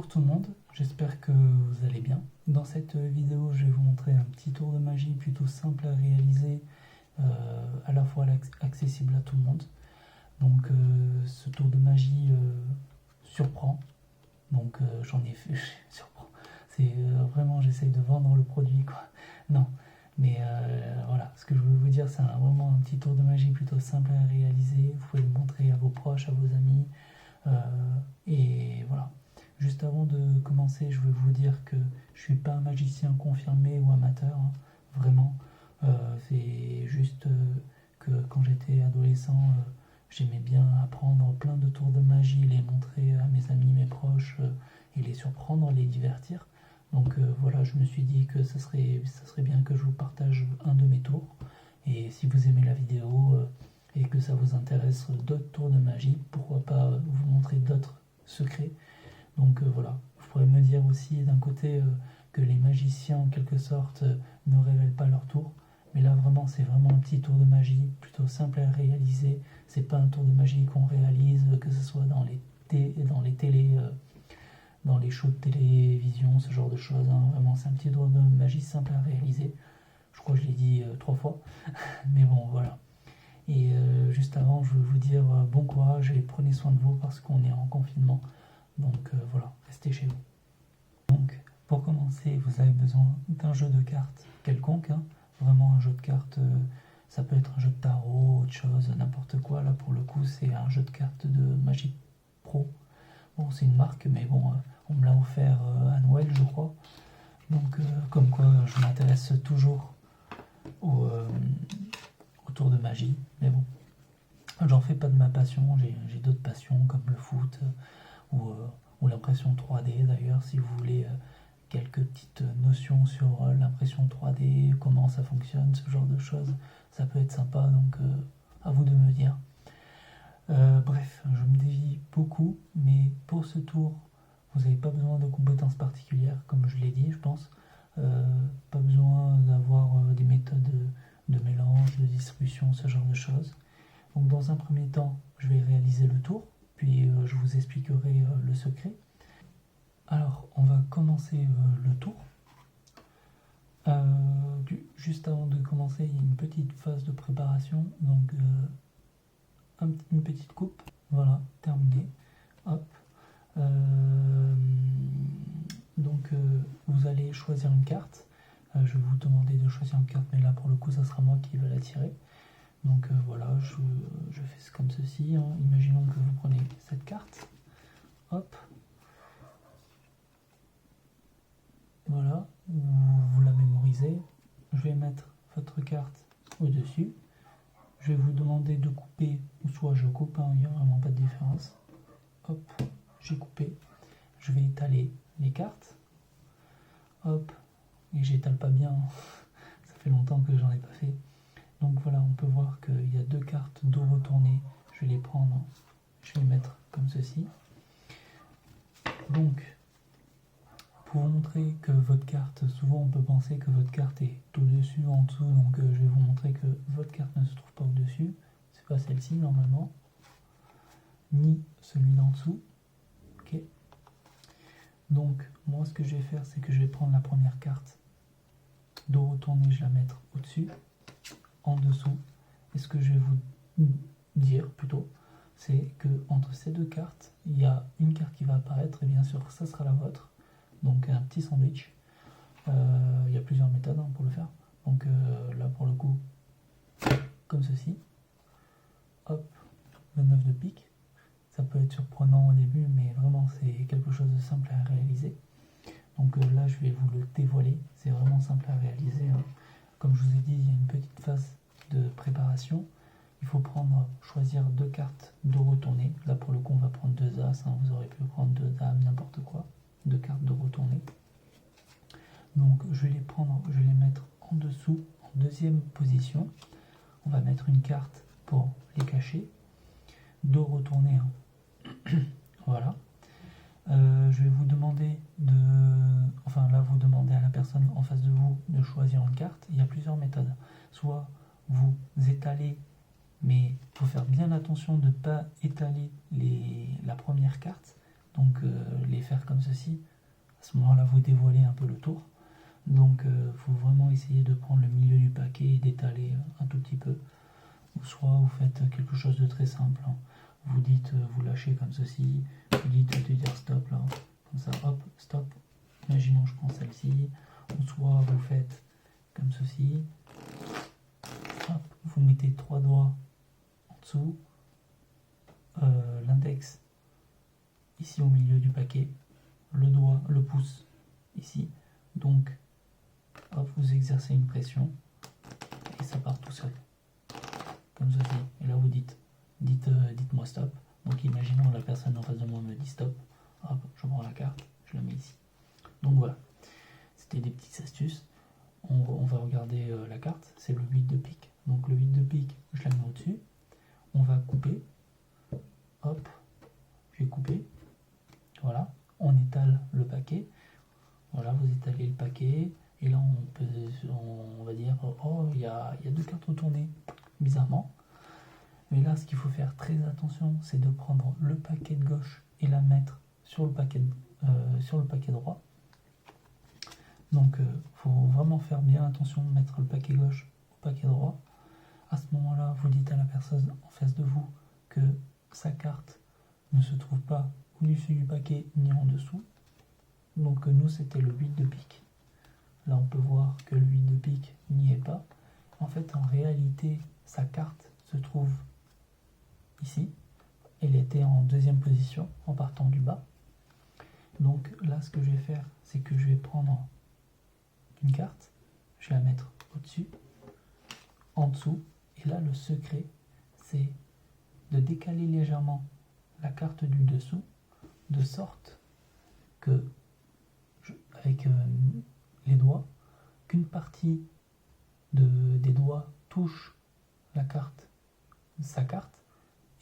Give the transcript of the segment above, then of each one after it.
Bonjour tout le monde, j'espère que vous allez bien. Dans cette vidéo, je vais vous montrer un petit tour de magie plutôt simple à réaliser, à la fois accessible à tout le monde. Donc ce tour de magie surprend, donc j'en ai fait, surprend. C'est vraiment, j'essaye de vendre le produit quoi. Non, mais voilà, ce que je veux vous dire, c'est vraiment un petit tour de magie plutôt simple à réaliser. Vous pouvez le montrer à vos proches, à vos amis, et voilà. Juste avant de commencer, je veux vous dire que je suis pas un magicien confirmé ou amateur, hein, vraiment. C'est juste que quand j'étais adolescent, j'aimais bien apprendre plein de tours de magie, les montrer à mes amis, mes proches, et les surprendre, les divertir. Donc voilà, je me suis dit que ça serait bien que je vous partage un de mes tours. Et si vous aimez la vidéo et que ça vous intéresse d'autres tours de magie, pourquoi pas vous montrer d'autres secrets. Donc voilà, vous pourrez me dire aussi d'un côté que les magiciens en quelque sorte ne révèlent pas leur tour, mais là vraiment c'est vraiment un petit tour de magie plutôt simple à réaliser. C'est pas un tour de magie qu'on réalise que ce soit dans les télés, dans les shows de télévision, ce genre de choses, hein. Vraiment c'est un petit tour de magie simple à réaliser. Je crois que je l'ai dit 3 fois, mais bon voilà. Et juste avant, je veux vous dire bon courage et prenez soin de vous parce qu'on est en confinement. Donc voilà, restez chez vous. Donc pour commencer, vous avez besoin d'un jeu de cartes quelconque, hein. Vraiment un jeu de cartes, ça peut être un jeu de tarot, autre chose, n'importe quoi. Là pour le coup, c'est un jeu de cartes de Magic Pro. Bon, c'est une marque, mais bon, on me l'a offert à Noël, je crois. Donc comme quoi, je m'intéresse toujours au tour de magie. Mais bon, j'en fais pas de ma passion, j'ai d'autres passions comme le foot ou l'impression 3D d'ailleurs, si vous voulez quelques petites notions sur l'impression 3D, comment ça fonctionne, ce genre de choses, ça peut être sympa, donc à vous de me dire. Bref, je me dévie beaucoup, mais pour ce tour, vous n'avez pas besoin de compétences particulières, comme je l'ai dit, je pense. Pas besoin d'avoir des méthodes de mélange, de distribution, ce genre de choses. Donc dans un premier temps, je vais réaliser le tour, puis je vous expliquerai le secret. Alors, on va commencer le tour. Juste avant de commencer, il y a une petite phase de préparation, donc une petite coupe, voilà, terminé. Hop. Donc vous allez choisir une carte. Je vais vous demander de choisir une carte, mais là pour le coup, ça sera moi qui vais la tirer. Donc voilà, je fais comme ceci, hein. Imaginons que vous prenez cette carte, hop, voilà, vous la mémorisez. Je vais mettre votre carte au-dessus. Je vais vous demander de couper, ou soit je coupe, hein, il n'y a vraiment pas de différence. Hop, j'ai coupé. Je vais étaler les cartes, hop, et j'étale pas bien, ça fait longtemps que j'en ai pas fait. Donc voilà, on peut voir qu'il y a 2 cartes dos retournées. Je vais les prendre, je vais les mettre comme ceci. Donc, pour vous montrer que votre carte, souvent on peut penser que votre carte est au-dessus ou en dessous. Donc je vais vous montrer que votre carte ne se trouve pas au-dessus. C'est pas celle-ci normalement, ni celui d'en dessous. Ok. Donc moi ce que je vais faire, c'est que je vais prendre la première carte dos retourné, je vais la mettre au-dessus, en dessous. Et ce que je vais vous dire plutôt, c'est que entre ces 2 cartes, il y a une carte qui va apparaître et bien sûr ça sera la vôtre. Donc un petit sandwich. Il y a plusieurs méthodes hein, pour le faire. Donc là pour le coup, comme ceci. Hop, le 9 de pique. Ça peut être surprenant au début, mais vraiment c'est quelque chose de simple à réaliser. Donc là je vais vous le dévoiler. C'est vraiment simple à réaliser, hein. Comme je vous ai dit, il y a une petite phase de préparation. Il faut choisir 2 cartes dos retournées. Là pour le coup on va prendre 2 as, hein. Vous aurez pu prendre 2 dames, n'importe quoi. 2 cartes dos retournées. Donc je vais les prendre, je vais les mettre en dessous, en deuxième position. On va mettre une carte pour les cacher. Dos retourné, hein. Voilà. Je vais vous demander vous demandez à la personne en face de vous de choisir une carte. Il y a plusieurs méthodes. Soit vous étalez, mais il faut faire bien attention de ne pas étaler la première carte, donc les faire comme ceci, à ce moment-là vous dévoilez un peu le tour. Donc il faut vraiment essayer de prendre le milieu du paquet et d'étaler un tout petit peu. Ou soit vous faites quelque chose de très simple, hein. Vous dites, vous lâchez comme ceci, vous dites de dire stop là, comme ça, hop, stop. Imaginons je prends celle-ci, ou soit vous faites comme ceci, hop, vous mettez 3 doigts en dessous, l'index ici au milieu du paquet, le pouce ici, donc hop, vous exercez une pression et ça part tout seul, comme ceci. Et là vous dites-moi stop. Donc imaginons la personne en face de moi me dit stop, hop, je prends la carte, je la mets ici. Donc voilà, c'était des petites astuces. On va regarder la carte, c'est le 8 de pique. Donc le 8 de pique, je la mets au-dessus. On va couper, hop, j'ai coupé, voilà, on étale le paquet. Voilà, vous étalez le paquet, et là on va dire, oh, il y a 2 cartes retournées, bizarrement. Mais là, ce qu'il faut faire très attention, c'est de prendre le paquet de gauche et la mettre sur le paquet droit. Donc, il faut vraiment faire bien attention de mettre le paquet gauche au paquet droit. À ce moment-là, vous dites à la personne en face de vous que sa carte ne se trouve pas au-dessus du paquet ni en dessous. Donc, nous, c'était le 8 de pique. Là, on peut voir que le 8 de pique n'y est pas. En fait, en réalité, sa carte se trouve ici. Elle était en deuxième position en partant du bas. Donc là, ce que je vais faire, c'est que je vais prendre une carte, je vais la mettre au-dessus, en dessous, et là, le secret, c'est de décaler légèrement la carte du dessous, de sorte que, avec les doigts, qu'une partie des doigts touche la carte, sa carte,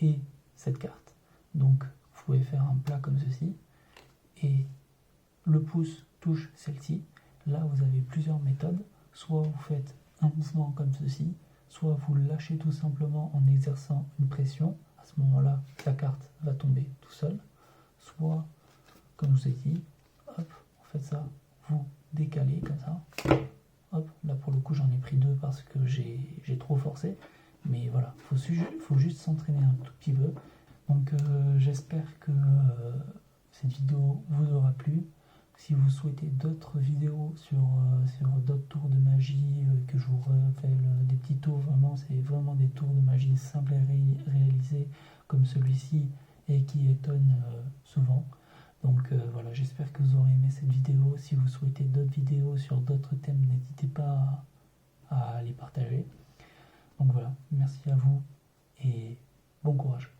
et cette carte. Donc vous pouvez faire un plat comme ceci et le pouce touche celle-ci. Là vous avez plusieurs méthodes, soit vous faites un mouvement comme ceci, soit vous lâchez tout simplement en exerçant une pression. À ce moment-là la carte va tomber tout seul, soit comme je vous ai dit, hop, vous faites ça, vous décalez comme ça, hop, là pour le coup j'en ai pris 2 parce que j'ai trop forcé. Mais voilà, faut juste s'entraîner un tout petit peu. Donc j'espère que cette vidéo vous aura plu. Si vous souhaitez d'autres vidéos sur d'autres tours de magie, que je vous refais des petits tours, vraiment, c'est vraiment des tours de magie simples à réaliser comme celui-ci et qui étonnent souvent. Donc voilà, j'espère que vous aurez aimé cette vidéo. Si vous souhaitez d'autres vidéos sur d'autres thèmes, n'hésitez pas à les partager. Donc voilà, merci à vous et bon courage.